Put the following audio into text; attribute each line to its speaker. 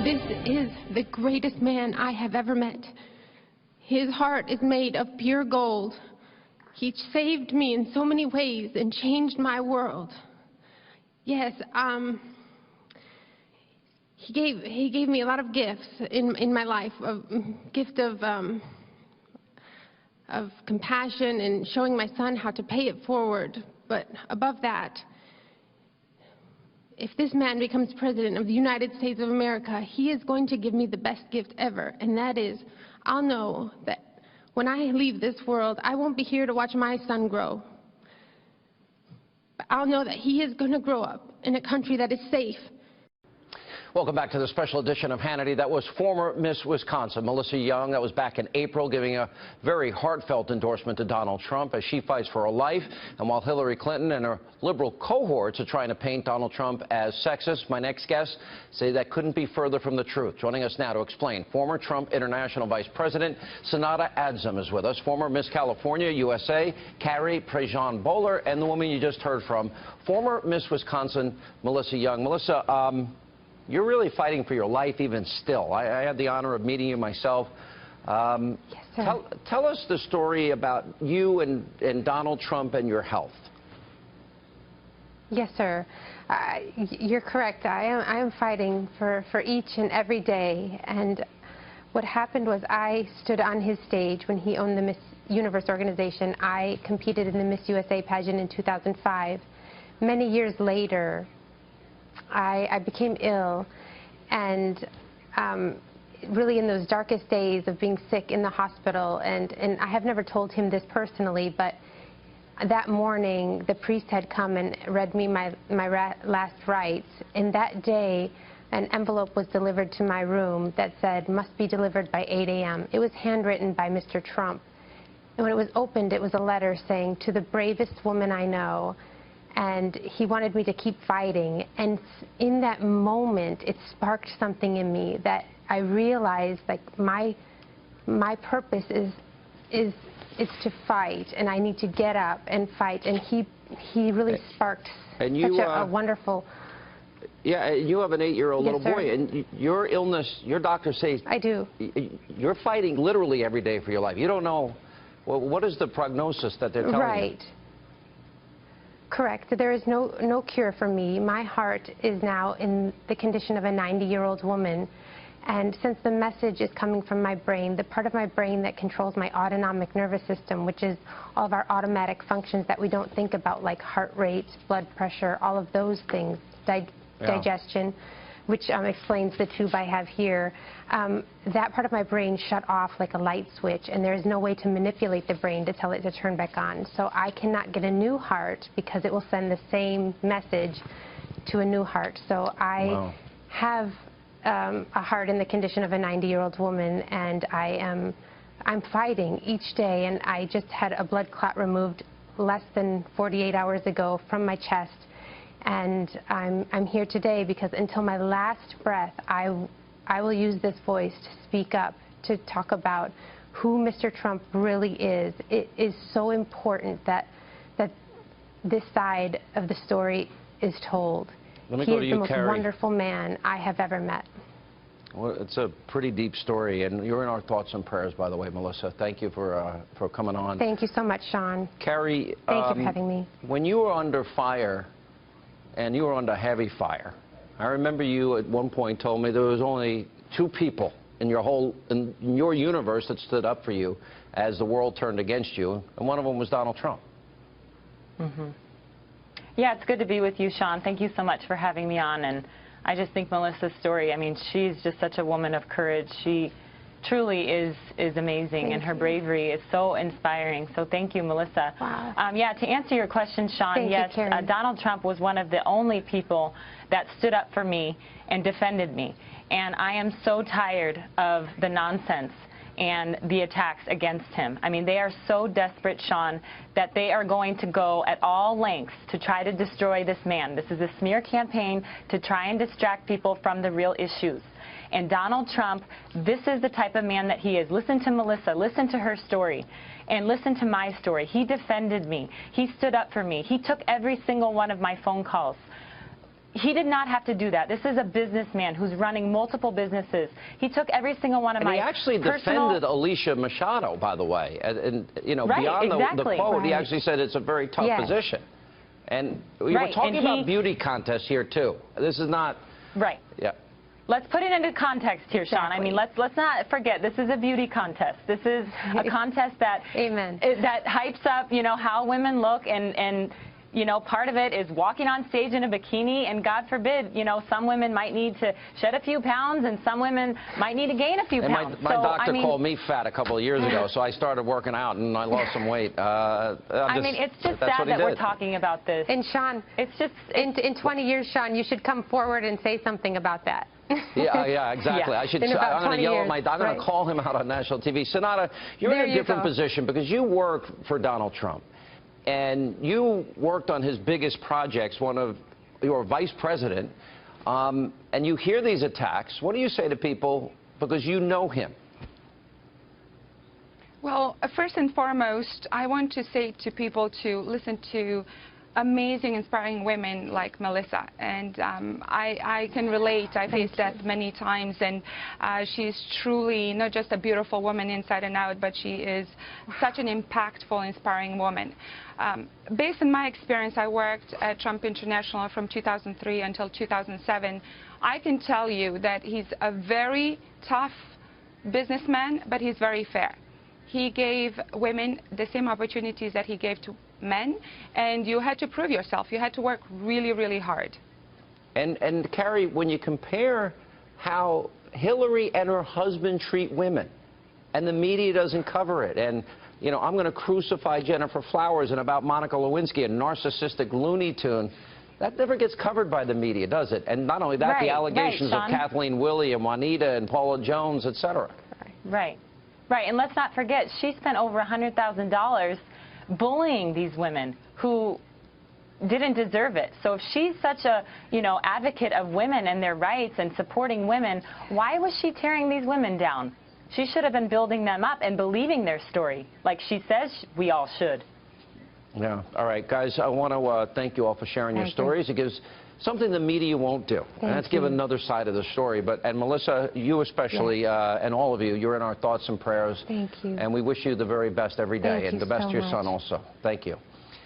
Speaker 1: This is the greatest man I have ever met. His heart is made of pure gold. He saved me in so many ways and changed my world. Yes, he gave me a lot of gifts in my life, a gift of compassion and showing my son how to pay it forward. But above that, if this man becomes president of the United States of America, he is going to give me the best gift ever, and that is, I'll know that when I leave this world, I won't be here to watch my son grow. But I'll know that he is going to grow up in a country that is safe.
Speaker 2: Welcome back to the special edition of Hannity. That was former Miss Wisconsin, Melissa Young. That was back in April, giving a very heartfelt endorsement to Donald Trump as she fights for her life. And while Hillary Clinton and her liberal cohorts are trying to paint Donald Trump as sexist, my next guest say that couldn't be further from the truth. Joining us now to explain, former Trump International Vice President Sanada Adzem is with us. Former Miss California, USA, Carrie Prejean-Bowler, and the woman you just heard from, former Miss Wisconsin, Melissa Young. Melissa, you're really fighting for your life even still. I had the honor of meeting you myself.
Speaker 3: Yes, sir.
Speaker 2: Tell us the story about you and Donald Trump and your health.
Speaker 3: Yes, sir. You're correct. I am fighting for each and every day. And what happened was I stood on his stage when he owned the Miss Universe organization. I competed in the Miss USA pageant in 2005. Many years later, I became ill, and really in those darkest days of being sick in the hospital, and I have never told him this personally, but that morning the priest had come and read me my last rites, and that day an envelope was delivered to my room that said, "Must be delivered by 8 a.m. It was handwritten by Mr. Trump, and when it was opened, it was a letter saying, "To the bravest woman I know." And he wanted me to keep fighting. And in that moment, it sparked something in me that I realized, like, my purpose is to fight, and I need to get up and fight. And he really sparked such a wonderful.
Speaker 2: Yeah, you have an 8-year-old
Speaker 3: Yes,
Speaker 2: little boy,
Speaker 3: sir.
Speaker 2: and your illness, your doctor says.
Speaker 3: I do.
Speaker 2: You're fighting literally every day for your life. You don't know, well, what is the prognosis that they're telling you?
Speaker 3: Right. Correct. There is no cure for me. My heart is now in the condition of a 90-year-old woman. And since the message is coming from my brain, the part of my brain that controls my autonomic nervous system, which is all of our automatic functions that we don't think about, like heart rate, blood pressure, all of those things, digestion, which explains the tube I have here, that part of my brain shut off like a light switch, and there is no way to manipulate the brain to tell it to turn back on. So I cannot get a new heart because it will send the same message to a new heart. So I have a heart in the condition of a 90-year-old woman, and I'm fighting each day, and I just had a blood clot removed less than 48 hours ago from my chest. And I'm here today because until my last breath, I will use this voice to speak up, to talk about who Mr. Trump really is. It is so important that this side of the story is told.
Speaker 2: Let me
Speaker 3: he
Speaker 2: go to
Speaker 3: is
Speaker 2: you,
Speaker 3: the most
Speaker 2: Carrie.
Speaker 3: wonderful man I have ever met.
Speaker 2: Well, it's a pretty deep story, and you're in our thoughts and prayers, by the way, Melissa. Thank you for coming on.
Speaker 3: Thank you so much, Sean.
Speaker 2: Carrie,
Speaker 3: Thank you for having me.
Speaker 2: When you were under fire, and you were under heavy fire, I remember you at one point told me there was only 2 people in your universe that stood up for you as the world turned against you, and one of them was Donald Trump.
Speaker 4: Mm-hmm. Yeah, it's good to be with you, Sean. Thank you so much for having me on. And I just think Melissa's story, I mean, she's just such a woman of courage. She truly is amazing, and her bravery is so inspiring. So thank you, Melissa.
Speaker 3: Wow.
Speaker 4: Yeah, to answer your question, Sean, yes, Donald Trump was one of the only people that stood up for me and defended me. And I am so tired of the nonsense and the attacks against him. I mean, they are so desperate, Sean, that they are going to go at all lengths to try to destroy this man. This is a smear campaign to try and distract people from the real issues. And Donald Trump, this is the type of man that he is. Listen to Melissa. Listen to her story. And listen to my story. He defended me. He stood up for me. He took every single one of my phone calls. He did not have to do that. This is a businessman who's running multiple businesses. He took every single one of my
Speaker 2: he actually defended Alicia Machado, by the way. And you know,
Speaker 4: right,
Speaker 2: beyond
Speaker 4: exactly.
Speaker 2: the quote,
Speaker 3: right.
Speaker 2: he actually said it's a very tough position. And we were talking about beauty contests here, too. This is not...
Speaker 4: Right.
Speaker 2: Yeah.
Speaker 4: Let's put it into context here, Sean.
Speaker 3: Exactly.
Speaker 4: I mean, let's not forget, this is a beauty contest. This is a contest that...
Speaker 3: Amen.
Speaker 4: That hypes up, you know, how women look, and you know, part of it is walking on stage in a bikini, and God forbid, you know, some women might need to shed a few pounds, and some women might need to gain a few pounds.
Speaker 2: My doctor called me fat a couple of years ago, so I started working out, and I lost some weight.
Speaker 4: I mean, it's just sad that we're talking about this.
Speaker 3: And Sean,
Speaker 4: it's just...
Speaker 3: in 20 years, Sean, you should come forward and say something about that.
Speaker 2: Yeah, exactly.
Speaker 4: Yeah.
Speaker 2: I'm going to yell at my doctor. I'm going to call him out on national TV. Sonata, you're in a different position because you work for Donald Trump. And you worked on his biggest projects, you were vice president, and you hear these attacks. What do you say to people, because you know him?
Speaker 5: Well, first and foremost, I want to say to people to listen to amazing, inspiring women like Melissa. And I can relate. I faced that many times. And she's truly not just a beautiful woman inside and out, but she is such an impactful, inspiring woman. Based on my experience, I worked at Trump International from 2003 until 2007. I can tell you that he's a very tough businessman, but he's very fair. He gave women the same opportunities that he gave to men, and you had to prove yourself. You had to work really, really hard.
Speaker 2: And Carrie, when you compare how Hillary and her husband treat women, and the media doesn't cover it, and you know, I'm going to crucify Jennifer Flowers and about Monica Lewinsky, a narcissistic Looney Tune, that never gets covered by the media, does it? And not only that, the allegations of Kathleen Willey and Juanita and Paula Jones, etc.
Speaker 4: Right. Right, and let's not forget, she spent over $100,000 bullying these women who didn't deserve it. So if she's such a, you know, advocate of women and their rights and supporting women, why was she tearing these women down? She should have been building them up and believing their story, like she says we all should.
Speaker 2: Yeah. All right, guys, I want to thank you all for sharing your stories. It gives something the media won't do, and that's give another side of the story. And Melissa, you especially, and all of you, you're in our thoughts and prayers.
Speaker 3: Thank you.
Speaker 2: And we wish you the very best every day, and the best to your son also. Thank you.